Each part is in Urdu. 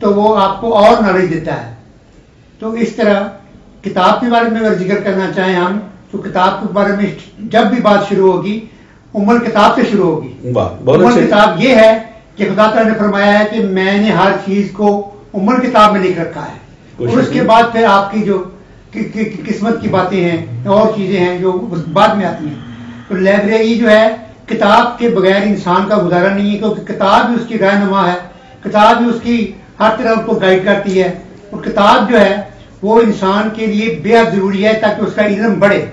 تو وہ آپ کو اور نالج دیتا ہے. تو اس طرح کتاب کے بارے میں اگر ذکر کرنا چاہیں ہم تو کتاب کے بارے میں جب بھی بات شروع ہوگی کتاب سے شروع ہوگی. کتاب یہ ہے کہ خدا تعالیٰ نے فرمایا ہے کہ میں نے ہر چیز کو کتاب میں لکھ رکھا ہے. اور اس کے بعد پھر آپ کی جو قسمت کی باتیں ہیں اور چیزیں ہیں جو بعد میں آتی ہیں. تو لائبریری جو ہے کتاب کے بغیر انسان کا گزارا نہیں ہے، کیونکہ کتاب بھی اس کی رہنما ہے، کتاب بھی اس کی ہر طرح کو گائیڈ کرتی ہے. اور کتاب جو ہے وہ انسان کے لیے بے حد ضروری ہے تاکہ اس کا علم بڑھے.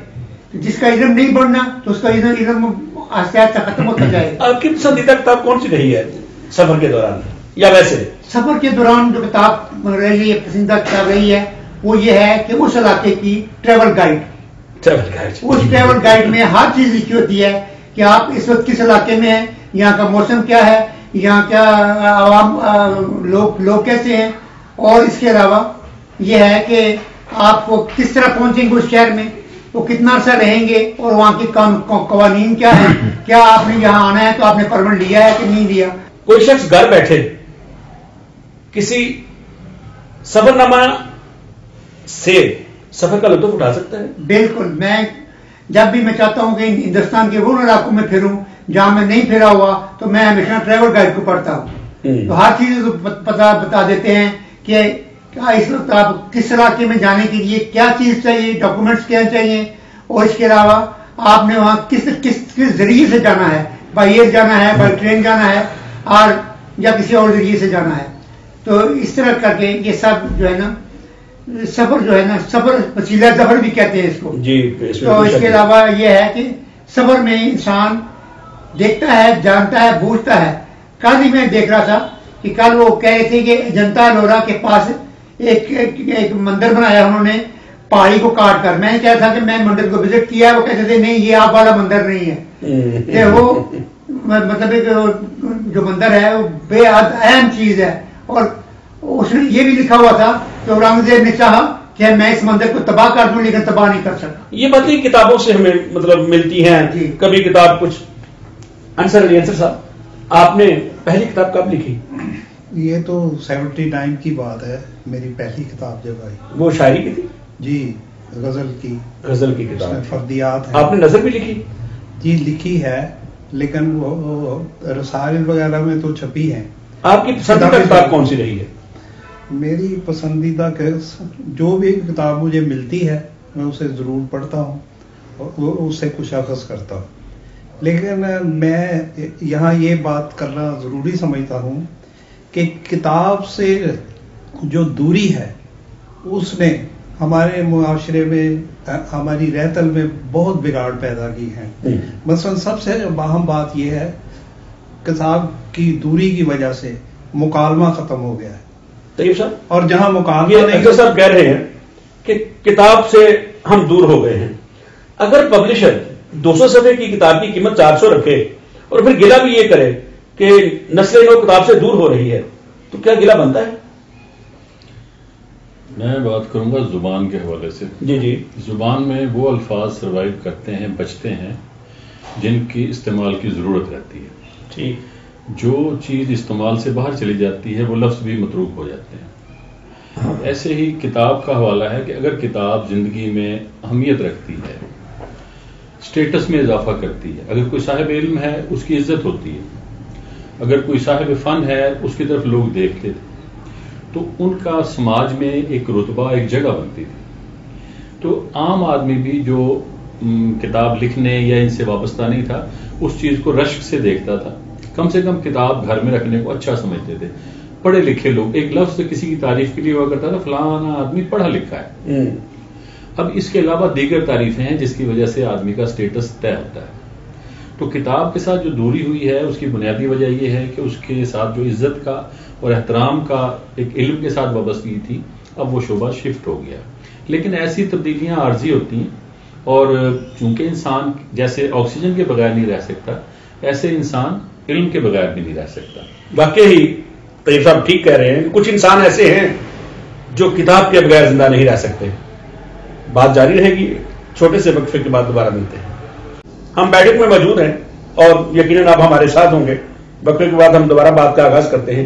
جس کا علم نہیں بڑھنا تو اس کا علم آہستہ آہستہ ختم ہوتا جائے. آپ کی پسندیدہ کتاب کون سی رہی ہے سفر کے دوران یا ویسے؟ سفر کے دوران جو کتاب رہی ہے، پسندیدہ کتاب رہی ہے، وہ یہ ہے کہ اس علاقے کی ٹریول گائیڈ. اس ٹریول گائیڈ میں ہر چیز لکھی ہوتی ہے کہ آپ اس وقت کس علاقے میں ہیں، یہاں کا موسم کیا ہے، یہاں کیا عوام لوگ کیسے ہیں، اور اس کے علاوہ یہ ہے کہ آپ کو کس طرح پہنچیں گے اس شہر میں، وہ کتنا عرصہ رہیں گے، اور وہاں کے قوانین کیا ہے، کیا آپ نے یہاں آنا ہے تو آپ نے پرمٹ لیا ہے کہ نہیں لیا. کوئی شخص گھر بیٹھے کسی سفر نامہ سے سفر کا لطف اٹھا سکتا ہے. بالکل. میں جب بھی میں چاہتا ہوں کہ ہندوستان کے وہ علاقوں میں پھروں جہاں میں نہیں پھرا ہوا تو میں ہمیشہ ٹریول گائیڈ کو پڑھتا ہوں. تو ہر چیز بتا دیتے ہیں کہ اس وقت آپ کس علاقے میں جانے کے لیے کیا چیز چاہیے، ڈاکومنٹس کیا چاہیے، اور اس کے علاوہ آپ نے وہاں کس ذریعے سے جانا ہے، بائی ایئر جانا ہے، بائی ٹرین جانا ہے، اور یا کسی اور ذریعے سے جانا ہے. تو اس طرح کر کے یہ سب جو ہے نا سفر جو ہے نا، سفر وسیلہ سفر بھی کہتے ہیں اس کو. جی. تو اس کے علاوہ یہ ہے کہ سفر میں انسان دیکھتا ہے، جانتا ہے، بوجھتا ہے. کل ہی میں دیکھ رہا تھا کہ کل وہ کہہ رہے تھے کہ اجنتا ایلورا کے پاس ایک مندر بنایا انہوں نے پہاڑی کو کاٹ کر. میں نے کہا تھا کہ میں مندر کو وزٹ کیا ہے، وہ کہتے تھے نہیں یہ آپ والا مندر نہیں ہے. کہ وہ مطلب جو مندر ہے وہ بے حد اہم چیز ہے. اور اس نے یہ بھی لکھا ہوا تھا کہ اورنگزیب نے چاہا کہ میں اس مندر کو تباہ کر دوں لیکن تباہ نہیں کر سکا. یہ باتیں کتابوں سے ہمیں مطلب ملتی ہیں. کبھی کتاب کچھ انصر صاحب آپ نے پہلی کتاب کب لکھی؟ یہ تو 79 کی بات ہے، میری پہلی کتاب جب آئی. وہ شاعری کی تھی؟ جی، غزل کی کتاب. فردیات ہیں. آپ نے نظر بھی لکھی؟ جی لکھی ہے، لیکن وہ رسائل وغیرہ میں تو چھپی ہیں. آپ کی پسندیدہ کتاب کون سی رہی ہے؟ میری پسندیدہ جو بھی کتاب مجھے ملتی ہے میں اسے ضرور پڑھتا ہوں اور اس سے کچھ اخذ کرتا ہوں. لیکن میں یہاں یہ بات کرنا ضروری سمجھتا ہوں کہ کتاب سے جو دوری ہے اس نے ہمارے معاشرے میں، ہماری رہتل میں بہت بگاڑ پیدا کی ہے. مثلا سب سے اہم بات یہ ہے کتاب کی دوری کی وجہ سے مکالمہ ختم ہو گیا ہے. طیب صاحب، اور جہاں مکالمہ اکثر صاحب کہہ رہے ہیں کہ کتاب سے ہم دور ہو گئے ہیں. اگر پبلشر 200 صفحے کی کتاب کی قیمت 400 رکھے اور پھر گلہ بھی یہ کرے کہ نسل نو کتاب سے دور ہو رہی ہے تو کیا گلہ بنتا ہے؟ میں بات کروں گا زبان کے حوالے سے. جی. زبان میں وہ الفاظ سروائیو کرتے ہیں، بچتے ہیں جن کی استعمال کی ضرورت رہتی ہے. ٹھیک. جو چیز استعمال سے باہر چلی جاتی ہے وہ لفظ بھی متروک ہو جاتے ہیں. ایسے ہی کتاب کا حوالہ ہے کہ اگر کتاب زندگی میں اہمیت رکھتی ہے، اسٹیٹس میں اضافہ کرتی ہے، اگر کوئی صاحب علم ہے اس کی عزت ہوتی ہے، اگر کوئی صاحب فن ہے اس کی طرف لوگ دیکھتے تھے، تو ان کا سماج میں ایک رتبہ، ایک جگہ بنتی تھی. تو عام آدمی بھی جو کتاب لکھنے یا ان سے وابستہ نہیں تھا اس چیز کو رشک سے دیکھتا تھا. کم سے کم کتاب گھر میں رکھنے کو اچھا سمجھتے تھے. پڑھے لکھے لوگ، ایک لفظ کسی کی تعریف کے لیے ہوا کرتا تھا فلانا آدمی پڑھا لکھا ہے. اب اس کے علاوہ دیگر تعریفیں ہیں جس کی وجہ سے آدمی کا سٹیٹس طے ہوتا ہے. تو کتاب کے ساتھ جو دوری ہوئی ہے اس کی بنیادی وجہ یہ ہے کہ اس کے ساتھ جو عزت کا اور احترام کا ایک علم کے ساتھ وابستگی تھی اب وہ شعبہ شفٹ ہو گیا. لیکن ایسی تبدیلیاں عارضی ہوتی ہیں، اور چونکہ انسان جیسے آکسیجن کے بغیر نہیں رہ سکتا ایسے انسان علم کے بغیر بھی نہیں رہ سکتا. واقعی طیب صاحب ٹھیک کہہ رہے ہیں. کچھ انسان ایسے ہیں جو کتاب کے بغیر زندہ نہیں رہ سکتے. بات جاری رہے گی، چھوٹے سے وقفے کے بعد دوبارہ ملتے ہیں. ہم بیٹھک میں موجود ہیں اور یقیناً آپ ہمارے ساتھ ہوں گے. وقفے کے بعد ہم دوبارہ بات کا آغاز کرتے ہیں.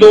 2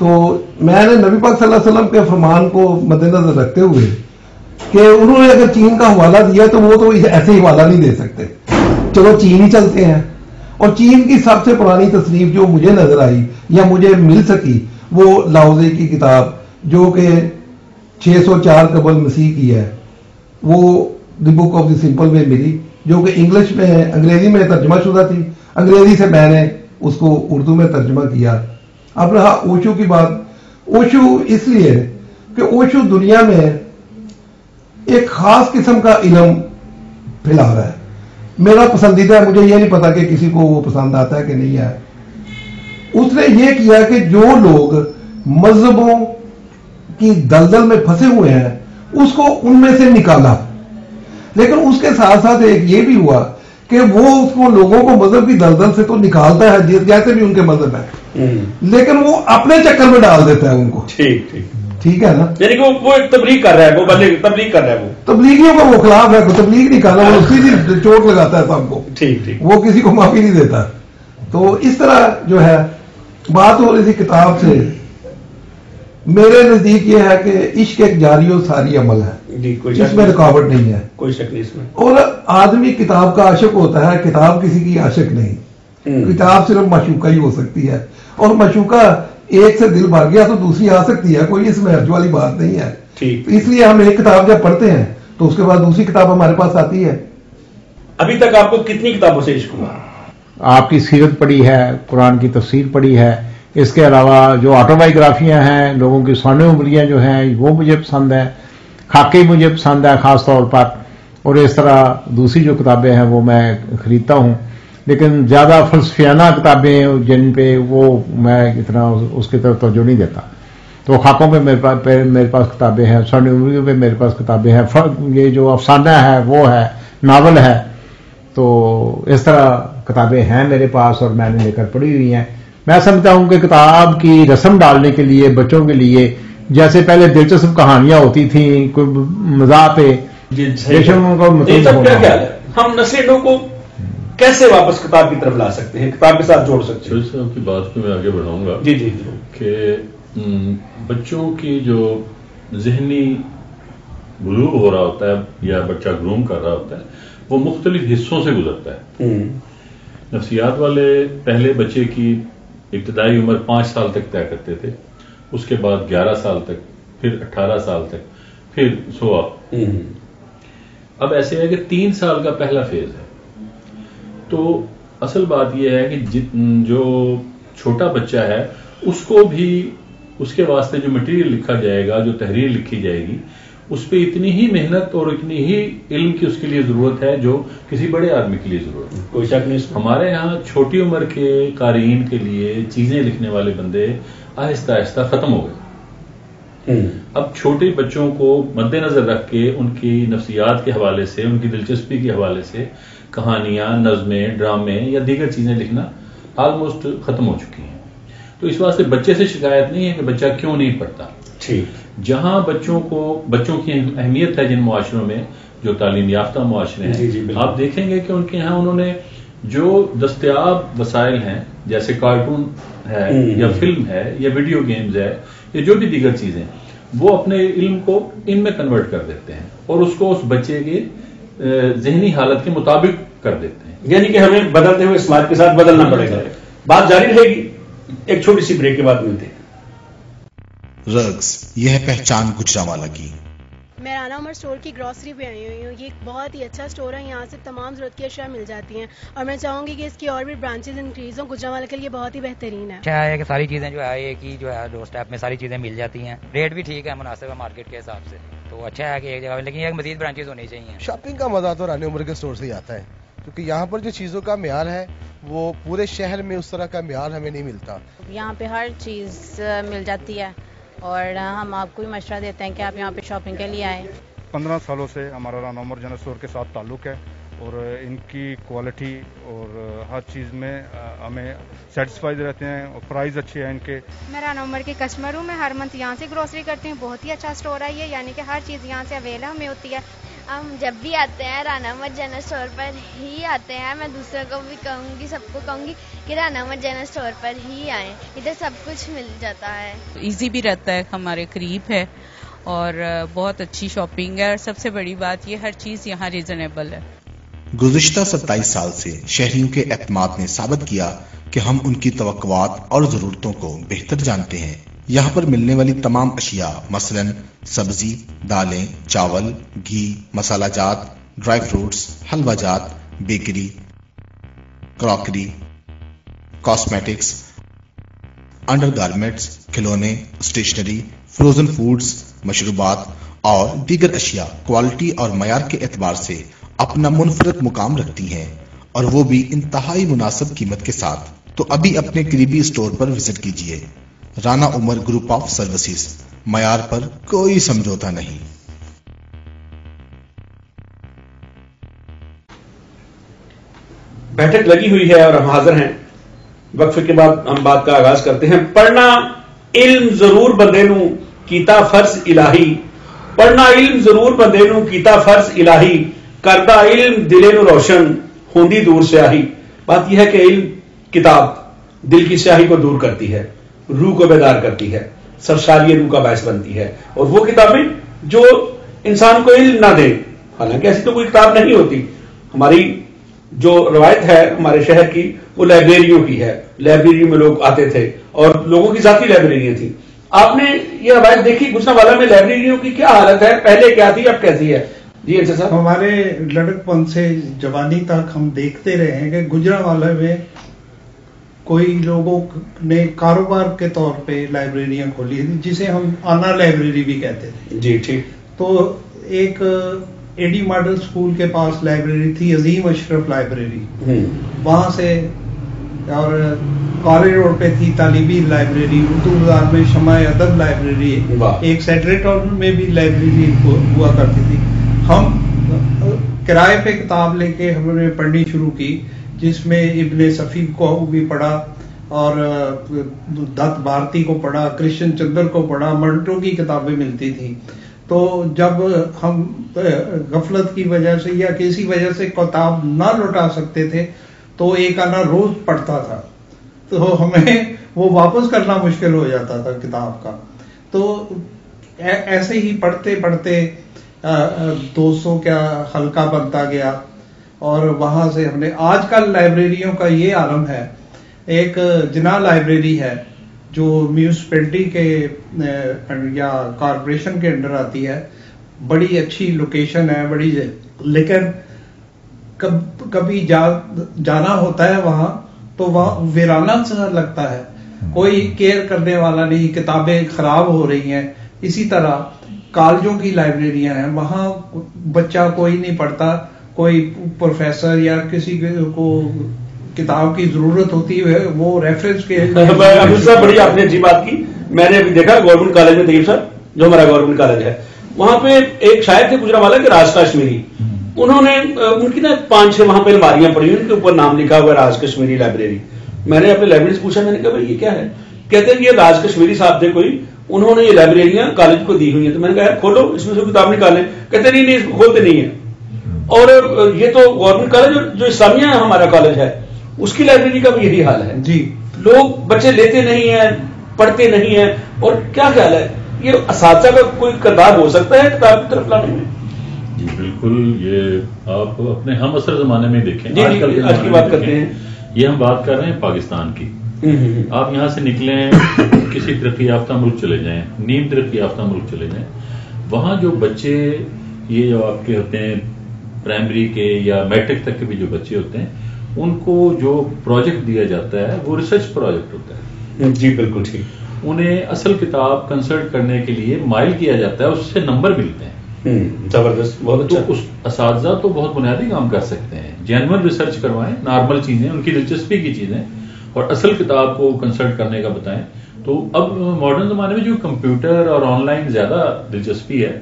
تو میں نے نبی پاک صلی اللہ علیہ وسلم کے فرمان کو مد نظر رکھتے ہوئے کہ انہوں نے اگر چین کا حوالہ دیا تو وہ تو ایسے ہی حوالہ نہیں دے سکتے، چلو چین ہی چلتے ہیں. اور چین کی سب سے پرانی تصنیف جو مجھے نظر آئی یا مجھے مل سکی وہ لاؤزے کی کتاب جو کہ 604 قبل مسیح کی ہے، وہ دی book of the simple way ملی، جو کہ انگلش میں انگریزی میں ترجمہ شدہ تھی. انگریزی سے میں نے اس کو اردو میں ترجمہ کیا. اب رہا اوشو کی بات، اوشو اس لیے کہ اوشو دنیا میں ایک خاص قسم کا علم پھیلا رہا ہے. میرا پسندیدہ ہے، مجھے یہ نہیں پتا کہ کسی کو وہ پسند آتا ہے کہ نہیں ہے. اس نے یہ کیا کہ جو لوگ مذہبوں کی دلدل میں پھنسے ہوئے ہیں اس کو ان میں سے نکالا، لیکن اس کے ساتھ ساتھ ایک یہ بھی ہوا کہ وہ اس کو لوگوں کو مذہب کی دلدل سے تو نکالتا ہے جیسے بھی ان کے مذہب ہے، لیکن وہ اپنے چکر میں ڈال دیتا ہے ان کو. ٹھیک ہے نا، یعنی کہ وہ ایک تبلیغ کر رہا ہے، وہ تبلیغ کر رہا ہے، وہ تبلیغیوں کا وہ خلاف ہے، تبلیغ نہیں کرنا، وہ سیدھی چوٹ لگاتا ہے سب کو، وہ کسی کو معافی نہیں دیتا. تو اس طرح جو ہے بات ہو رہی تھی کتاب سے، میرے نزدیک یہ ہے کہ عشق ایک جاری و ساری عمل ہے، اس میں رکاوٹ نہیں ہے، کوئی شک نہیں اس میں. اور آدمی کتاب کا عاشق ہوتا ہے، کتاب کسی کی عاشق نہیں. کتاب صرف معشوقہ ہی ہو سکتی ہے، اور معشوقہ ایک سے دل بھر گیا تو دوسری آ سکتی ہے، کوئی اس میں حرج والی بات نہیں ہے. اس لیے ہم ایک کتاب جب پڑھتے ہیں تو اس کے بعد دوسری کتاب ہمارے پاس آتی ہے. ابھی تک آپ کو کتنی کتابوں سے عشق ہوا؟ آپ کی سیرت پڑھی ہے، قرآن کی تفسیر پڑھی ہے، اس کے علاوہ جو آٹو بایوگرافیاں ہیں، لوگوں کی سوانح عمریاں جو ہیں وہ مجھے پسند ہے، خاکے مجھے پسند ہے خاص طور پر، اور اس طرح دوسری جو کتابیں ہیں وہ میں خریدتا ہوں. لیکن زیادہ فلسفیانہ کتابیں جن پہ وہ میں اتنا اس کی طرف توجہ نہیں دیتا. تو خاکوں پہ میرے پاس کتابیں ہیں، سوانح عمریوں پہ میرے پاس کتابیں ہیں، یہ جو افسانہ ہے وہ ہے، ناول ہے. تو اس طرح کتابیں ہیں میرے پاس اور میں نے لے کر پڑھی ہوئی ہیں. میں سمجھتا ہوں کہ کتاب کی رسم ڈالنے کے لیے بچوں کے لیے جیسے پہلے دلچسپ کہانیاں ہوتی تھیں کوئی مزاح پہ، ہم نسلی لوگوں کو کیسے واپس کتاب کی طرف لا سکتے ہیں، کتاب کے ساتھ جوڑ سکتے ہیں؟ صاحب کی بات کو میں آگے بڑھاؤں گا. جی کہ بچوں کی جو ذہنی بلوغ ہو رہا ہوتا ہے یا بچہ گروم کر رہا ہوتا ہے وہ مختلف حصوں سے گزرتا ہے. نفسیات والے پہلے بچے کی ابتدائی عمر 5 سال تک طے کرتے تھے، اس کے بعد 11 سال تک، پھر 18 سال تک، پھر 16. اب ایسے ہے کہ 3 سال کا پہلا فیز ہے. تو اصل بات یہ ہے کہ جو چھوٹا بچہ ہے اس کو بھی اس کے واسطے جو مٹیریل لکھا جائے گا، جو تحریر لکھی جائے گی، اس پہ اتنی ہی محنت اور اتنی ہی علم کی اس کے لیے ضرورت ہے جو کسی بڑے آدمی کے لیے ضرورت ہے. کوئی شک نہیں. ہمارے یہاں چھوٹی عمر کے قارئین کے لیے چیزیں لکھنے والے بندے آہستہ آہستہ ختم ہو گئے. اب چھوٹے بچوں کو مد نظر رکھ کے ان کی نفسیات کے حوالے سے، ان کی دلچسپی کے حوالے سے کہانیاں، نظمیں، ڈرامے یا دیگر چیزیں لکھنا آلموسٹ ختم ہو چکی ہیں. تو اس واسطے بچے سے شکایت نہیں ہے کہ بچہ کیوں نہیں پڑھتا. جہاں بچوں کی اہمیت ہے جن معاشروں میں جو تعلیم یافتہ معاشرے ہیں، آپ دیکھیں گے کہ ان کے یہاں انہوں نے جو دستیاب وسائل ہیں جیسے کارٹون ہے یا فلم ہے یا ویڈیو گیمز ہے یا جو بھی دیگر چیزیں، وہ اپنے علم کو ان میں کنورٹ کر دیتے ہیں اور اس کو اس بچے کے ذہنی حالت کے مطابق کر دیتے ہیں. یعنی کہ ہمیں بدلتے ہوئے سماج کے ساتھ بدلنا پڑے گا. بات جاری رہے گی، ایک چھوٹی سی بریک کے بعد ملتے ہیں. رگز، یہ ہے پہچان گجرانوالہ کی. میں رانا عمر اسٹور کی گروسری پہ آئی ہوئی ہوں. یہ ایک بہت ہی اچھا اسٹور ہے، یہاں سے تمام ضرورت کی اشیاء مل جاتی ہیں اور میں چاہوں گی کہ اس کی اور بھی برانچز انکریز ہوں. گجرانوالہ کے لیے بہت ہی بہترین ہے. اچھا ہے کہ ساری چیزیں جو ہے ایک ہی جو ہے ڈور اسٹیپ میں ساری چیزیں مل جاتی ہیں، ریٹ بھی ٹھیک ہے، مناسب ہے مارکیٹ کے حساب سے. تو اچھا ہے کہ ایک جگہ، لیکن ایک مزید برانچز ہونی چاہیے. شاپنگ کا مزہ تو رانا عمر کے اسٹور سے ہی آتا ہے، کیونکہ یہاں پر جو چیزوں کا معیار ہے وہ پورے شہر میں اس طرح کا معیار ہمیں نہیں ملتا. یہاں پہ ہر چیز مل جاتی ہے اور ہم آپ کو بھی مشورہ دیتے ہیں کہ آپ یہاں پہ شاپنگ کے لیے آئیں. 15 سالوں سے ہمارا رانا عمر جنرل اسٹور کے ساتھ تعلق ہے اور ان کی کوالٹی اور ہر چیز میں ہمیں سیٹسفائڈ رہتے ہیں اور پرائز اچھے ہیں ان کے. میں رانا عمر کی کسٹمر ہوں. میں ہر منتھ یہاں سے گروسری کرتی ہوں. بہت ہی اچھا اسٹور ہے یہ, یعنی کہ ہر چیز یہاں سے اویلیبل ہمیں ہوتی ہے. ہم جب بھی آتے ہیں رانا عمر جنرل اسٹور پر ہی آتے ہیں. میں دوسروں کو بھی کہوں گی, سب کو کہوں گی کہ رانا عمر جنرل اسٹور پر ہی آئیں, ادھر سب کچھ مل جاتا ہے. ایزی بھی رہتا ہے, ہمارے قریب ہے اور بہت اچھی شاپنگ ہے, اور سب سے بڑی بات یہ ہر چیز یہاں ریزنیبل ہے. گزشتہ 27 سال سے شہریوں کے اعتماد نے ثابت کیا کہ ہم ان کی توقعات اور ضرورتوں کو بہتر جانتے ہیں. یہاں پر ملنے والی تمام اشیاء مثلا سبزی, دالیں, چاول, گھی, مسالہ جات, ڈرائی فروٹس, حلوہ جات, bakery, crockery, cosmetics, under garments, کھلونے, اسٹیشنری, فروزن فوڈز, مشروبات اور دیگر اشیاء کوالٹی اور معیار کے اعتبار سے اپنا منفرد مقام رکھتی ہیں, اور وہ بھی انتہائی مناسب قیمت کے ساتھ. تو ابھی اپنے قریبی اسٹور پر وزٹ کیجیے. رانا عمر گروپ آف سروسز, معیار پر کوئی سمجھوتا نہیں. بیٹھک لگی ہوئی ہے اور ہم حاضر ہیں. وقفے کے بعد ہم بات کا آغاز کرتے ہیں. پڑھنا علم ضرور بندے نوں کیتا فرض الہی, پڑھنا علم ضرور بندے نوں کیتا فرض الہی, کردہ علم دلے نو روشن ہوندی دور سیاہی. بات یہ ہے کہ علم کتاب دل کی سیاہی کو دور کرتی ہے, روح کو بیدار کرتی ہے, سرشاری روح کا باعث بنتی ہے. اور وہ کتابیں جو انسان کو علم نہ دیں, حالانکہ ایسی تو کوئی کتاب نہیں ہوتی. ہماری جو روایت ہے ہمارے شہر کی وہ لائبریریوں کی ہے. لائبریری میں لوگ آتے تھے اور لوگوں کی ذاتی لائبریریاں تھیں. آپ نے یہ روایت دیکھی گجرانوالہ میں لائبریریوں کی کیا حالت ہے, پہلے کیا تھی اب کیسی ہے؟ جی اچھا صاحب. ہمارے لڑکپن سے جوانی تک ہم دیکھتے رہے ہیں کہ گجرانوالہ میں کوئی لوگوں نے کاروبار کے طور پہ لائبریریاں کھولی تھی, جسے ہم آنا لائبریری بھی کہتے تھے. جی ٹھیک. تو ایک اے ڈی ماڈل اسکول کے پاس لائبریری تھی, عظیم اشرف لائبریری, وہاں سے, اور کالج روڈ پہ تھی طالبی لائبریری, اردو بازار میں شمع ادب لائبریری, ایک سیکریٹریٹ میں بھی لائبریری ہوا کرتی تھی. ہم کرائے پہ کتاب لے کے ہم نے پڑھنی شروع کی, جس میں ابن صفی کو بھی پڑھا اور دت بھارتی کو پڑھا, کرشن چندر کو پڑھا, منٹو کی کتابیں ملتی تھیں. تو جب ہم غفلت کی وجہ سے یا کسی وجہ سے کتاب نہ لوٹا سکتے تھے تو ایک آنا روز پڑھتا تھا, تو ہمیں وہ واپس کرنا مشکل ہو جاتا تھا کتاب کا. تو ایسے ہی پڑھتے پڑھتے دوستوں کا حلقہ بنتا گیا, اور وہاں سے ہم نے, آج کل لائبریریوں کا یہ عالم ہے. ایک جناح لائبریری ہے جو میونسپلٹی کے یا کارپوریشن کے انڈر آتی ہے, بڑی اچھی لوکیشن ہے, بڑی, لیکن کبھی جانا ہوتا ہے وہاں تو وہاں ویرانہ سا لگتا ہے, کوئی کیئر کرنے والا نہیں, کتابیں خراب ہو رہی ہیں. اسی طرح کالجوں کی لائبریریاں ہیں, وہاں بچہ کوئی نہیں پڑھتا, کوئی پروفیسر یا کسی کو کتاب کی ضرورت ہوتی ہے وہ ریفرنس کے. بڑی آپ نے اچھی بات کی. میں نے ابھی دیکھا گورنمنٹ کالج میں طیب صاحب, جو ہمارا گورنمنٹ کالج ہے, وہاں پہ ایک شاعر تھے گجرانوالہ کے, راج کشمیری. انہوں نے, ان کی نا 5-6 وہاں پہ الماریاں پڑی, ان کے اوپر نام لکھا ہوا راج کشمیری لائبریری. میں نے اپنے لائبریری سے پوچھا, میں نے کہا بھائی یہ کیا ہے؟ کہتے ہیں یہ راج کشمیری صاحب تھے کوئی, انہوں نے یہ لائبریریاں کالج کو دی ہوئی ہیں. تو میں نے کہا کھولو, اس میں سے کتاب نکالیں. کہتے نہیں اس کو کھولتے نہیں ہیں. اور یہ تو گورنمنٹ کالج, جو اسلامیہ ہمارا کالج ہے, اس کی لائبریری کا بھی یہی حال ہے. جی, لوگ بچے لیتے نہیں ہیں, پڑھتے نہیں ہیں. اور کیا خیال ہے, یہ اساتذہ کا کوئی کردار ہو سکتا ہے کتاب کی طرف لانے میں؟ جی بالکل. یہ آپ اپنے ہم عصر زمانے میں دیکھیں, آج کی بات کرتے ہیں, یہ ہم بات کر رہے ہیں پاکستان کی. آپ یہاں سے نکلیں, کسی ترقی یافتہ ملک چلے جائیں, نیم ترقی یافتہ ملک چلے جائیں, وہاں جو بچے, یہ جو آپ کے ہوتے ہیں پرائمری کے یا میٹرک تک کے بھی جو بچے ہوتے ہیں, ان کو جو پروجیکٹ دیا جاتا ہے وہ ریسرچ پروجیکٹ ہوتا ہے. جی بالکل ٹھیک. انہیں اصل کتاب کنسلٹ کرنے کے لیے مائل کیا جاتا ہے, اس سے نمبر ملتے ہیں. زبردست, بہت اچھا. تو اس اساتذہ تو بہت بنیادی کام کر سکتے ہیں, جینوئن ریسرچ کروائیں, نارمل چیزیں, ان کی دلچسپی کی چیزیں, اور اصل کتاب کو کنسلٹ کرنے کا بتائیں. تو اب ماڈرن زمانے میں جو کمپیوٹر اور آن لائن زیادہ دلچسپی ہے,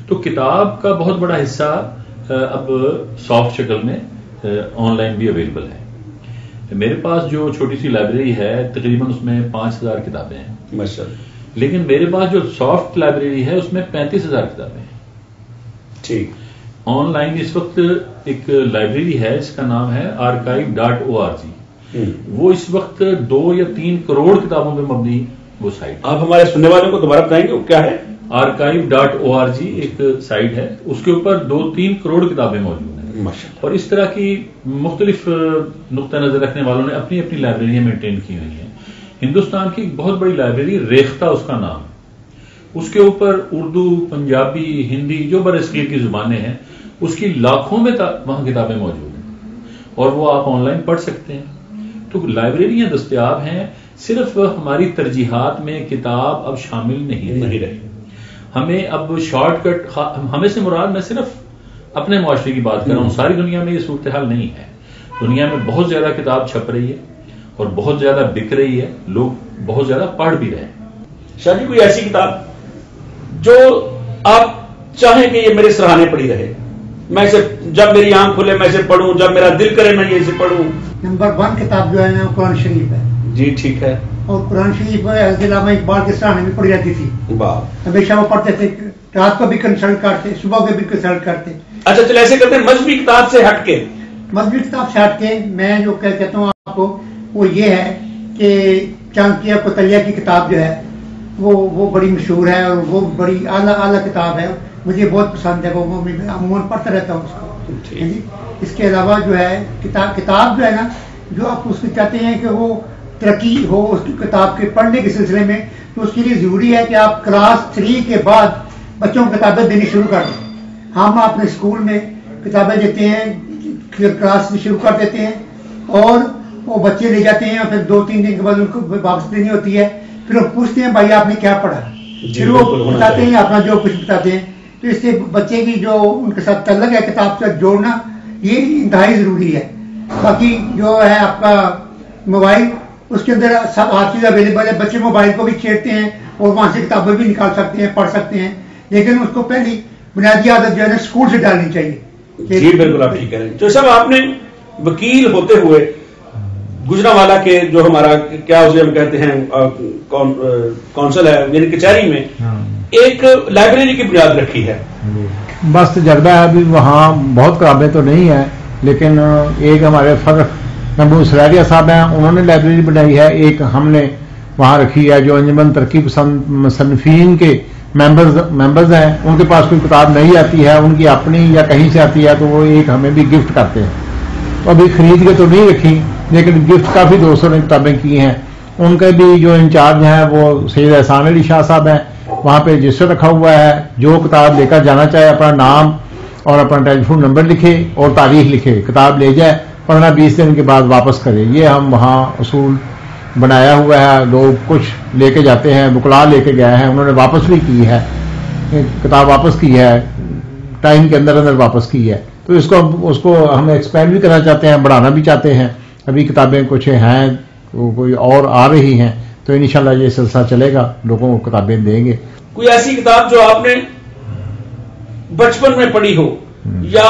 تو کتاب کا بہت بڑا حصہ اب سافٹ شکل میں آن لائن بھی اویلیبل ہے. میرے پاس جو چھوٹی سی لائبریری ہے تقریباً اس میں 5000 کتابیں ہیں ماشاءاللہ. لیکن میرے پاس جو سافٹ لائبریری ہے اس میں 35000 کتابیں ہیں. ٹھیک. آن لائن اس وقت ایک لائبریری ہے اس کا نام ہے archive.org. وہ اس وقت 2 یا 3 کروڑ کتابوں پہ مبنی وہ سائٹ. آپ ہمارے سننے والوں کو دوبارہ بتائیں گے وہ کیا ہے؟ archive.org ایک سائٹ ہے, اس کے اوپر 2-3 کروڑ کتابیں موجود ہیں. اور اس طرح کی مختلف نقطہ نظر رکھنے والوں نے اپنی اپنی لائبریریاں مینٹین کی ہوئی ہیں. ہندوستان کی ایک بہت بڑی لائبریری ریختہ اس کا نام, اس کے اوپر اردو, پنجابی, ہندی جو برصغیر کی زبانیں ہیں اس کی لاکھوں میں وہاں کتابیں موجود ہیں اور وہ آپ آن لائن پڑھ سکتے ہیں. تو لائبریریاں دستیاب ہیں, صرف ہماری ترجیحات میں کتاب اب شامل نہیں رہی. ہمیں اب شارٹ کٹ, ہمیں سے مراد میں صرف اپنے معاشرے کی بات کر رہا ہوں, ساری دنیا میں یہ صورتحال نہیں ہے. دنیا میں بہت زیادہ کتاب چھپ رہی ہے اور بہت زیادہ بک رہی ہے, لوگ بہت زیادہ پڑھ بھی رہے ہیں. شاہ جی کوئی ایسی کتاب جو آپ چاہیں کہ یہ میرے سراہنے پڑی رہے, میں اسے جب میری آنکھ کھلے میں اسے پڑھوں, جب میرا دل کرے میں اسے پڑھوں؟ نمبر 1 کتاب جو ہے نا قرآن شریف ہے. جی ٹھیک ہے. اور قرآن شریف علامہ اقبال کے سراہنے میں پڑھی جاتی تھی. ہمیشہ وہ پڑھتے تھے, رات کو بھی کنسلٹ کرتے, صبح کو بھی کنسلٹ کرتے. اچھا چلے ایسے کرتے ہیں مذہبی کتاب سے ہٹ کے, مذہبی کتاب سے ہٹ کے میں جو کہتا ہوں آپ کو وہ یہ ہے کہ چانکیہ کوتلیہ کی کتاب جو ہے وہ بڑی مشہور ہے اور وہ بڑی اعلیٰ کتاب ہے, مجھے بہت پسند ہے, وہ میں عموماً پڑھتا رہتا ہوں اس کو. اس کے علاوہ جو ہے کتاب جو ہے نا, جو آپ اس کو چاہتے ہیں کہ وہ ترقی ہو اس کی کتاب کے پڑھنے کے سلسلے میں, تو اس کے لیے ضروری ہے کہ آپ کلاس 3 کے بعد بچوں کو کتابیں دینی شروع کر دیں. ہم اپنے اسکول میں کتابیں دیتے ہیں, کلاس سے شروع کر دیتے ہیں اور وہ بچے لے جاتے ہیں, اور پھر 2-3 دن کے بعد ان کو واپس دینی ہوتی ہے. پھر وہ پوچھتے ہیں بھائی آپ نے کیا پڑھا, پھر وہ بتاتے ہیں اپنا جو کچھ بتاتے ہیں. تو اس سے بچے کی جو ان کے ساتھ تعلق ہے کتاب سے جوڑنا یہ انتہائی ضروری ہے. باقی جو ہے آپ کا موبائل, اس کے اندر سب ہر چیز اویلیبل ہے. بچے موبائل کو بھی چھیڑتے ہیں اور وہاں سے کتابیں بھی نکال سکتے ہیں, پڑھ سکتے ہیں, لیکن اس کو پہلی بنیادی عادت جو ہے نا اسکول سے ڈالنی چاہیے. جی بالکل آپ ٹھیک کہہ رہے ہیں. جو صاحب آپ نے وکیل ہوتے ہوئے گجرانوالہ کے جو ہمارا کیا اسے ہم کہتے ہیں کونسل ہے یعنی کچہری میں ایک لائبریری کی بنیاد رکھی ہے. بس تجربہ ہے, ابھی وہاں بہت کتابیں تو نہیں ہیں, لیکن ایک ہمارے فرق محبوب سراریہ صاحب ہیں, انہوں نے لائبریری بنائی ہے. ایک ہم نے وہاں رکھی ہے جو انجمن ترقی پسند مصنفین کے ممبرز ہیں, ان کے پاس کوئی کتاب نہیں آتی ہے, ان کی اپنی یا کہیں سے آتی ہے تو وہ ایک ہمیں بھی گفٹ کرتے ہیں. تو ابھی خرید کے تو نہیں رکھی, لیکن گفٹ کافی دوستوں نے کتابیں کی ہیں. ان کے بھی جو انچارج ہیں وہ سید احسان علی شاہ صاحب ہیں, وہاں پہ رجسٹر رکھا ہوا ہے. جو کتاب لے کر جانا چاہے اپنا نام اور اپنا ٹیلی فون نمبر لکھے اور تاریخ لکھے, کتاب لے جائے, 15-20 دن کے بعد واپس کرے. یہ ہم وہاں اصول بنایا ہوا ہے. لوگ کچھ لے کے جاتے ہیں, بکلا لے کے گئے ہیں, انہوں نے واپس بھی کی ہے, کتاب واپس کی ہے, ٹائم کے اندر واپس کی ہے. تو اس کو ہم ایکسپینڈ بھی کرنا چاہتے ہیں, بڑھانا بھی چاہتے ہیں. ابھی کتابیں کچھ ہیں, کوئی اور آ رہی ہیں, تو انشاءاللہ یہ سلسلہ چلے گا, لوگوں کو کتابیں دیں گے. کوئی ایسی کتاب جو آپ نے بچپن میں پڑھی ہو یا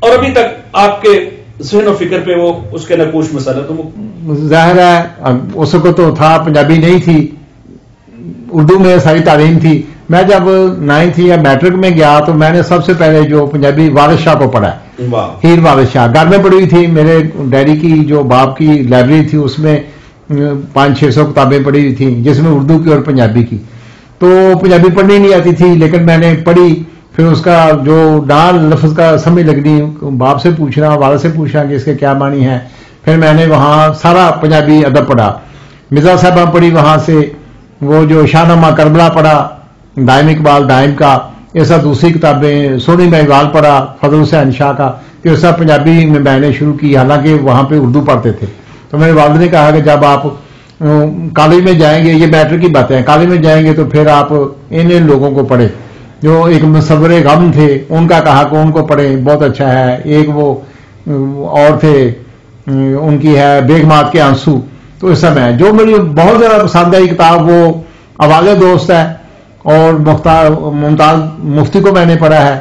اور ابھی تک آپ کے ذہن و فکر پہ وہ اس کے نقوش مسئلہ, تو وہ ظاہر ہے اس کو تو تھا, پنجابی نہیں تھی, اردو میں ساری تعلیم تھی. میں جب 9th یا میٹرک میں گیا تو میں نے سب سے پہلے جو پنجابی وارث شاہ کو پڑھا ہے, ہیر وارث شاہ. گھر میں پڑھی ہوئی تھی, میرے ڈیڈی کی جو باپ کی لائبریری تھی اس میں 500-600 کتابیں پڑھی ہوئی تھیں, جس میں اردو کی اور پنجابی کی. تو پنجابی پڑھنی نہیں آتی تھی, لیکن میں نے پڑھی. پھر اس کا جو ڈال لفظ کا سمجھ لگنی, باپ سے پوچھنا, والد سے پوچھنا کہ اس کے کیا معنی ہے. پھر میں نے وہاں سارا پنجابی ادب پڑھا. مرزا صاحبہ پڑھی وہاں سے, وہ جو شاہ نامہ کربلا پڑھا, دائم اقبال دائم کا, ایسا دوسری کتابیں, سونی میں اقبال پڑھا, فضل حسین شاہ کا. پھر ایسا پنجابی میں میں نے شروع کی, حالانکہ وہاں پہ اردو پڑھتے تھے. تو میرے والد نے کہا کہ جب آپ کالج میں جائیں گے, یہ میٹرک کی باتیں ہیں, کالج میں جائیں گے تو پھر آپ ان لوگوں کو پڑھیں جو ایک مصور غم تھے, ان کا کہا کہ ان کو پڑھیں, بہت اچھا ہے. ایک وہ اور تھے, ان کی ہے بیگمات کے آنسو. تو اس سمے جو میری بہت زیادہ پسند آئی کتاب وہ آواز دوست ہے, اور ممتاز مفتی کو میں نے پڑھا ہے,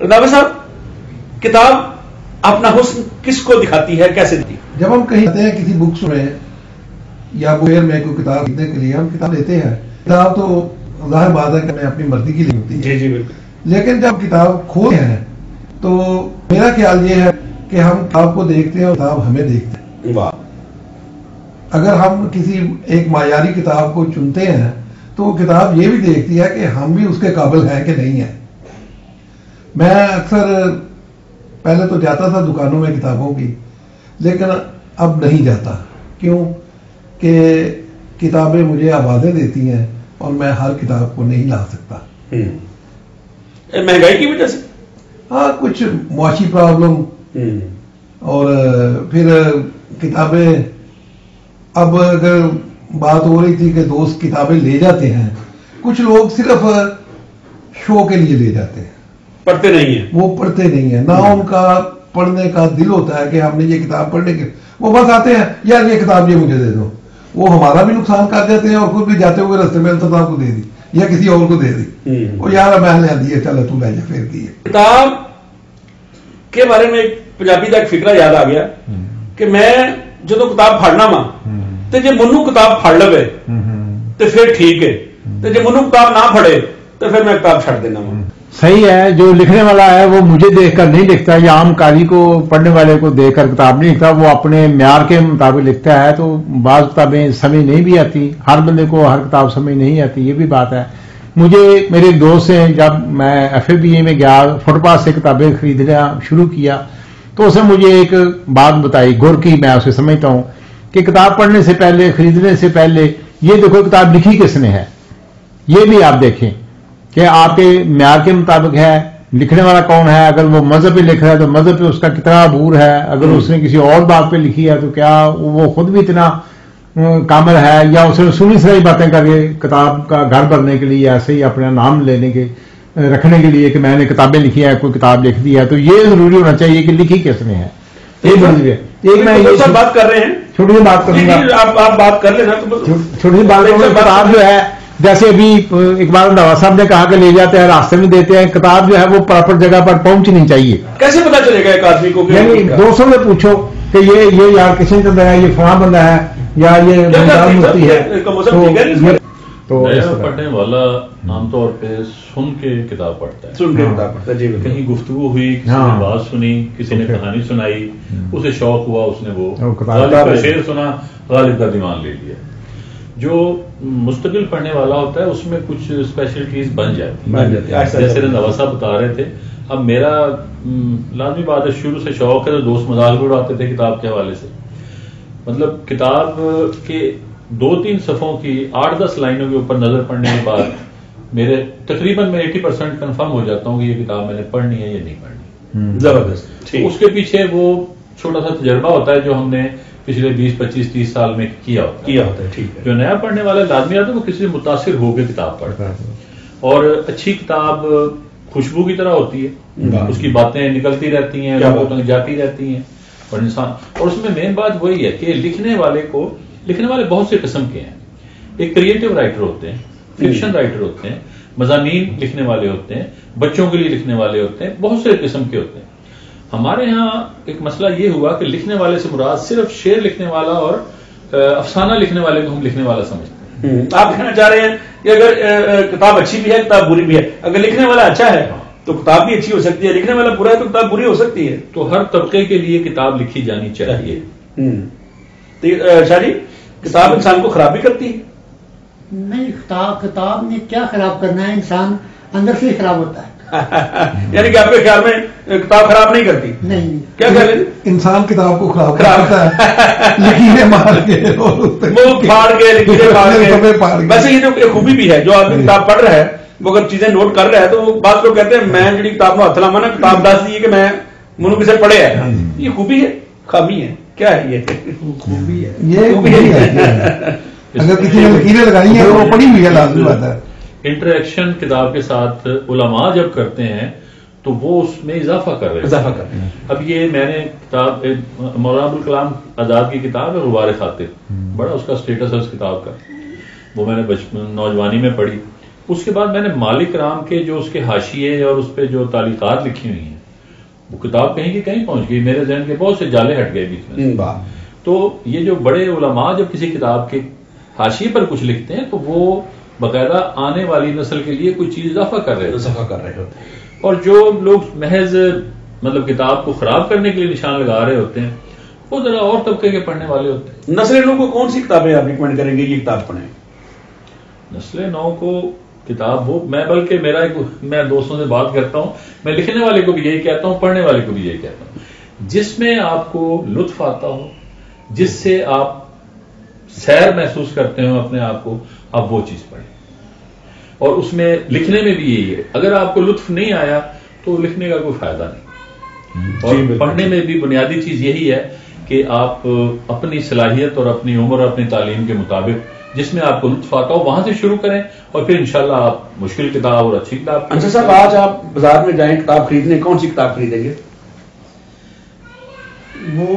رنداوا صاحب، کتاب اپنا حسن کس کو دکھاتی ہے، کیسے دکھاتی ہے؟ جب ہم کہیں جاتے ہیں کسی بکس میں یا بوئر میں کوئی کتاب خریدنے کے لیے ہم کتاب لیتے ہیں، کتاب تو ظاہر بات ہے کہ ہمیں اپنی مرضی کی لی ہوتی ہے، جی جی بالکل، لیکن جب کتاب کھولتے ہیں تو میرا خیال یہ ہے کہ ہم کتاب کو دیکھتے ہیں اور کتاب ہمیں دیکھتے ہیں. واہ. اگر ہم کسی ایک معیاری کتاب کو چنتے ہیں تو وہ کتاب یہ بھی دیکھتی ہے کہ ہم بھی اس کے قابل ہیں کہ نہیں ہیں. میں اکثر پہلے تو جاتا تھا دکانوں میں کتابوں کی، لیکن اب نہیں جاتا. کیوں کہ کتابیں مجھے آوازیں دیتی ہیں اور میں ہر کتاب کو نہیں لا سکتا. مہنگائی کی وجہ سے؟ ہاں، کچھ معاشی پرابلم، اور پھر کتابیں، اب اگر بات ہو رہی تھی کہ دوست کتابیں لے جاتے ہیں، کچھ لوگ صرف شو کے لیے لے جاتے ہیں، پڑھتے نہیں ہیں. وہ پڑھتے نہیں ہیں، نہ ان کا پڑھنے کا دل ہوتا ہے کہ ہم نے یہ کتاب پڑھنے کے، وہ بس آتے ہیں یار یہ کتاب یہ مجھے دے دو. وہ ہمارا بھی نقصان کر دیتے ہیں اور خود بھی جاتے ہوئے رستے میں التطاف کو دے دی یا کسی اور کو دے دی. وہ یار میں لے دی ہے، چلو تو لے جا پھر کی. کتاب کے بارے میں پنجابی کا ایک فکرہ یاد آ گیا کہ میں جدو کتاب پڑھنا وا تو جی منو کتاب پڑھ لے تو پھر ٹھیک ہے، تو جی منو کتاب نہ پڑھے تو پھر میں کتاب چھڑ دینا وا. صحیح ہے، جو لکھنے والا ہے وہ مجھے دیکھ کر نہیں لکھتا یا عام قاری کو، پڑھنے والے کو دیکھ کر کتاب نہیں لکھتا، وہ اپنے معیار کے مطابق لکھتا ہے. تو بعض کتابیں سمجھ نہیں بھی آتی، ہر بندے کو ہر کتاب سمجھ نہیں آتی، یہ بھی بات ہے. مجھے میرے ایک دوست ہیں، جب میں FABA میں گیا فٹ پاتھ سے کتابیں خریدنا شروع کیا تو اس نے مجھے ایک بات بتائی، غور کی، میں اسے سمجھتا ہوں کہ کتاب پڑھنے سے پہلے، خریدنے سے پہلے یہ دیکھو کتاب لکھی کس نے ہے، یہ بھی آپ دیکھیں کہ آپ کے معیار کے مطابق ہے، لکھنے والا کون ہے. اگر وہ مذہب پہ لکھ رہا ہے تو مذہب پہ اس کا کتنا عبور ہے، اگر اس نے کسی اور بات پہ لکھی ہے تو کیا وہ خود بھی اتنا کامل ہے، یا اس نے سنی سنائی باتیں کر کے کتاب کا گھر بھرنے کے لیے، ایسے ہی اپنا نام لینے کے رکھنے کے لیے کہ میں نے کتابیں لکھی ہے، کوئی کتاب لکھ دی ہے. تو یہ ضروری ہونا چاہیے کہ لکھی کس نے ہے. ایک میں بات کر رہے ہیں، چھوٹی سی بات کروں گا، آپ بات کر لینا. چھوٹی سی بات کروں گا. کتاب جو ہے جیسے ابھی اقبال رنداوا صاحب نے کہا کہ لے جاتے ہیں راستے میں دیتے ہیں، کتاب جو ہے وہ پراپر جگہ پر پہنچنی چاہیے. کیسے پتا چلے گا ایک آدمی کو؟ یعنی دوستوں سے پوچھو کہ یہ یار کشن چندر ہے، یہ فلاں بندہ ہے، یا یہ مفتی ہے. تو پڑھنے والا عام طور پہ سن کے کتاب پڑھتا ہے، کہیں گفتگو ہوئی، کسی نے بات سنی، کسی نے کہانی سنائی، اسے شوق ہوا، اس نے وہ غالب کا شعر سنا، غالب کا دیوان لے لیا. جو مستقل پڑھنے والا ہوتا ہے اس میں کچھ اسپیشلٹیز بن جاتی ہیں، جیسے رنداوا صاحب بتا رہے تھے. اب میرا لازمی بات ہے، شروع سے شوق ہے، تو دوست مذاق بھی اڑاتے تھے کتاب کے حوالے سے. مطلب کتاب کے 2-3 صفحوں کی 8-10 لائنوں کے اوپر نظر پڑنے کے بعد میرے تقریباً میں 80% کنفرم ہو جاتا ہوں کہ یہ کتاب میں نے پڑھنی ہے یا نہیں پڑھنی. زبردست. اس کے پیچھے وہ چھوٹا سا تجربہ ہوتا ہے جو ہم نے پچھلے 20-25-30 سال میں کیا ہوتا ہے. ٹھیک ہے. جو نیا پڑھنے والا لازمی آتا ہے وہ کسی سے متاثر ہو کے کتاب پڑھتا ہے. اور اچھی کتاب خوشبو کی طرح ہوتی ہے، اس کی باتیں نکلتی رہتی ہیں، لوگوں تک جاتی رہتی ہیں. اور انسان، اور اس میں مین بات وہی ہے کہ لکھنے والے بہت سے قسم کے ہیں. ایک کریٹو رائٹر ہوتے ہیں، فکشن رائٹر ہوتے ہیں، مضامین لکھنے والے ہوتے ہیں، بچوں کے لیے لکھنے والے ہوتے ہیں، بہت سے قسم کے ہوتے ہیں. ہمارے ہاں ایک مسئلہ یہ ہوا کہ لکھنے والے سے مراد صرف شعر لکھنے والا اور افسانہ لکھنے والے کو ہم لکھنے والا سمجھتے ہیں. آپ کہنا چاہ رہے ہیں کہ اگر کتاب اچھی بھی ہے، کتاب بری بھی ہے. اگر لکھنے والا اچھا ہے تو کتاب بھی اچھی ہو سکتی ہے، لکھنے والا برا ہے تو کتاب بری ہو سکتی ہے. تو ہر طبقے کے لیے کتاب لکھی جانی چاہیے. شاہ جی، کتاب انسان کو خراب بھی کرتی ہے؟ نہیں، کتاب نے کیا خراب کرنا ہے، انسان اندر سے ہی خراب ہوتا ہے. یعنی کہ آپ کے خیال میں کتاب خراب نہیں کرتی؟ نہیں. کیا خیال ہے؟ انسان کتاب کو خراب کرتا ہے، لکیریں مار کے، وہ پھاڑ کے، لکیریں پھاڑ کے. ویسے یہ جو ایک خوبی بھی ہے، جو آدمی کتاب پڑھ رہا ہے وہ اگر چیزیں نوٹ کر رہا ہے تو وہ بعض لوگ کہتے ہیں میں جڑی کتاب میں ہاتھ لاواں نا، کتاب دس دی ہے کہ میں منو کسے پڑھے ہے. یہ خوبی ہے، خامی ہے، کیا ہے یہ؟ خوبی ہے، یہ خوبی ہے. اگر کسی نے لکیریں لگائی ہیں وہ پڑھی ہوئی ہے، لازمی بات ہے. انٹریکشن کتاب کے ساتھ علماء جب کرتے ہیں تو وہ اس میں اضافہ کر رہے ہیں. اب یہ میں نے کتاب مولانا ابوالکلام آزاد کی کتاب ہے غبار خاطر، بڑا اس کا اسٹیٹس ہے اس کتاب کا. وہ میں نے نوجوانی میں پڑھی. اس کے بعد میں نے مالک رام کے جو اس کے حاشیے اور اس پہ جو تعلیقات لکھی ہوئی ہیں وہ کتاب کہیں کی کہیں پہنچ گئی، میرے ذہن کے بہت سے جالے ہٹ گئے بیچ میں. تو یہ جو بڑے علماء جب کسی کتاب کے حاشیے پر کچھ لکھتے ہیں تو وہ باقاعدہ آنے والی نسل کے لیے کوئی چیز اضافہ کر رہے ہوتے ہیں. اور جو لوگ محض مطلب کتاب کو خراب کرنے کے لیے نشان لگا رہے ہوتے ہیں وہ ذرا اور طبقے کے پڑھنے والے ہوتے ہیں. نسل نو کو کون سی کتابیں آپ ریکمینڈ کریں گے یہ کتاب پڑھیں؟ نسل نو کو کتاب وہ بلکہ میں دوستوں سے بات کرتا ہوں، میں لکھنے والے کو بھی یہی کہتا ہوں، پڑھنے والے کو بھی یہی کہتا ہوں، جس میں آپ کو لطف آتا ہو، جس سے آپ سیر محسوس کرتے ہو اپنے آپ کو، آپ وہ چیز پڑھیں. اور اس میں لکھنے میں بھی یہی ہے، اگر آپ کو لطف نہیں آیا تو لکھنے کا کوئی فائدہ نہیں. اور پڑھنے میں بھی بنیادی چیز یہی ہے کہ آپ اپنی صلاحیت اور اپنی عمر اور اپنی تعلیم کے مطابق جس میں آپ کو لطف آتا ہو وہاں سے شروع کریں، اور پھر انشاءاللہ آپ مشکل کتاب اور اچھی کتاب. انصر صاحب آج آپ بازار میں جائیں کتاب خریدنے، کون سی کتاب خریدیں گے؟ وہ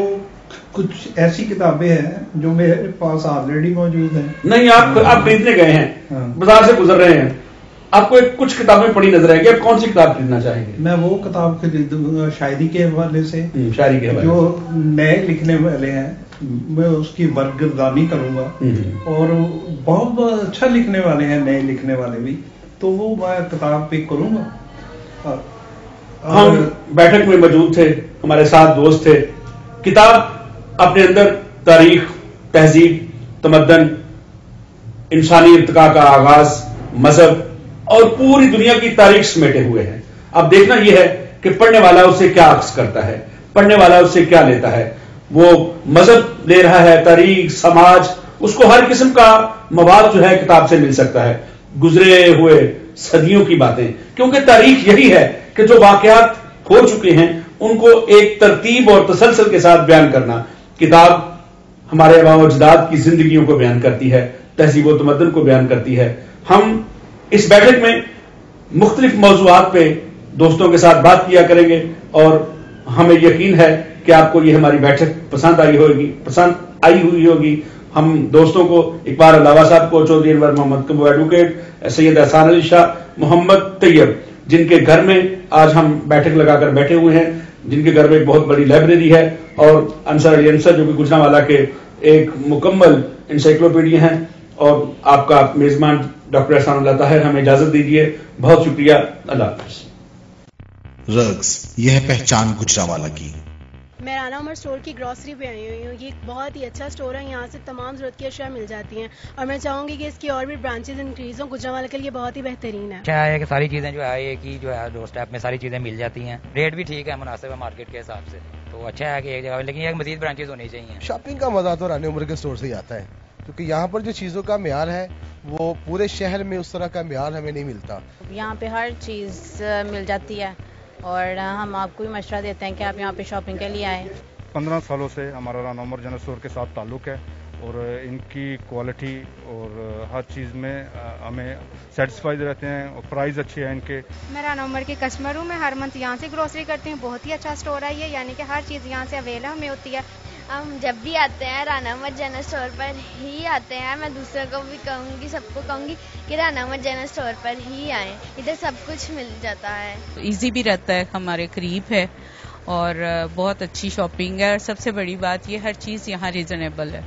کچھ ایسی کتابیں ہیں جو میرے پاس آلریڈی موجود ہیں. نہیں، آپ خریدنے گئے ہیں، بازار سے گزر رہے ہیں، آپ کو کچھ کتابیں پڑھی نظر آئے گی، آپ کون سی کتاب خریدنا چاہیں گے؟ میں وہ کتاب خریدوں گا شاعری کے حوالے سے، شاعری کے حوالے جو نئے لکھنے والے ہیں میں اس کی برگردانی کروں گا، اور بہت اچھا لکھنے والے ہیں نئے لکھنے والے بھی، تو وہ میں کتاب پک کروں گا. ہم بیٹھک میں موجود تھے، ہمارے ساتھ دوست تھے. کتاب اپنے اندر تاریخ، تہذیب، تمدن، انسانی ارتقاء کا آغاز، مذہب اور پوری دنیا کی تاریخ سمیٹے ہوئے ہیں. اب دیکھنا یہ ہے کہ پڑھنے والا اسے کیا عکس کرتا ہے، پڑھنے والا اسے کیا لیتا ہے. وہ مذہب لے رہا ہے، تاریخ، سماج، اس کو ہر قسم کا مواد جو ہے کتاب سے مل سکتا ہے، گزرے ہوئے صدیوں کی باتیں. کیونکہ تاریخ یہی ہے کہ جو واقعات ہو چکے ہیں ان کو ایک ترتیب اور تسلسل کے ساتھ بیان کرنا. کتاب ہمارے آباء و اجداد کی زندگیوں کو بیان کرتی ہے، تہذیب و تمدن کو بیان کرتی ہے. ہم اس بیٹھک میں مختلف موضوعات پہ دوستوں کے ساتھ بات کیا کریں گے، اور ہمیں یقین ہے کہ آپ کو یہ ہماری بیٹھک پسند آئی ہوئی ہوگی. ہم دوستوں کو اقبال علاوہ صاحب کو، چودھری انور محمد کمبو ایڈوکیٹ، سید احسان علی شاہ، محمد طیب، جن کے گھر میں آج ہم بیٹھک لگا کر بیٹھے ہوئے ہیں، جن کے گھر میں ایک بہت بڑی لائبریری ہے، اور انصر علی انصر جو کہ گجرانوالہ کے ایک مکمل انسائکلوپیڈیا ہیں. اور آپ کا میزبان ڈاکٹر احسان اللہ طاہر، ہمیں اجازت دیجیے. بہت شکریہ، اللہ حافظ. رگز، یہ ہے پہچان گجرانوالہ کی. میں رانا عمر اسٹور کی گروسری پہ آئی ہوئی ہوں. یہ ایک بہت ہی اچھا اسٹور ہے، یہاں سے تمام ضرورت کی اشیاء مل جاتی ہیں، اور میں چاہوں گی کہ اس کی اور بھی برانچز انکریز ہوں. گجرانوالہ کے لیے بہت ہی بہترین ہے. اچھا ہے کہ ساری چیزیں جو ہے ایک ہی جو ہے ڈور اسٹیپ میں ساری چیزیں مل جاتی ہیں، ریٹ بھی ٹھیک ہے، مناسب ہے مارکیٹ کے حساب سے. تو اچھا ہے کہ ایک جگہ، لیکن ایک مزید برانچز ہونی چاہیے. شاپنگ کا مزہ تو رانا عمر کے اسٹور سے ہی آتا ہے، کیونکہ یہاں پر جو چیزوں کا معیار ہے وہ پورے شہر میں اس طرح کا معیار ہمیں نہیں ملتا. یہاں پہ ہر چیز مل جاتی ہے، اور ہم آپ کو بھی مشورہ دیتے ہیں کہ آپ یہاں پہ شاپنگ کے لیے آئیں. 15 سالوں سے ہمارا رانا عمر جنرل اسٹور کے ساتھ تعلق ہے، اور ان کی کوالٹی اور ہر چیز میں ہمیں سیٹسفائیڈ رہتے ہیں، اور پرائز اچھے ہیں ان کے. میں رانا عمر کی کسٹمر ہوں، میں ہر منتھ یہاں سے گروسری کرتی ہوں. بہت ہی اچھا اسٹور ہے یہ، یعنی کہ ہر چیز یہاں سے اویلیبل ہمیں ہوتی ہے. ہم جب بھی آتے ہیں رانا عمر جنرل اسٹور پر ہی آتے ہیں. میں دوسروں کو بھی کہوں گی، سب کو کہوں گی کہ رانا عمر جنرل اسٹور پر ہی آئیں، ادھر سب کچھ مل جاتا ہے. ایزی بھی رہتا ہے، ہمارے قریب ہے، اور بہت اچھی شاپنگ ہے، اور سب سے بڑی بات یہ ہر چیز یہاں ریزنیبل ہے.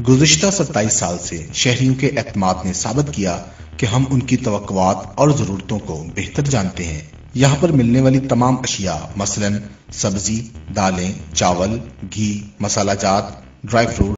گزشتہ 27 سال سے شہریوں کے اعتماد نے ثابت کیا کہ ہم ان کی توقعات اور ضرورتوں کو بہتر جانتے ہیں. یہاں پر ملنے والی تمام اشیاء مثلاً سبزی، دالیں، چاول، گھی، مسالہ جات، ڈرائی فروٹ،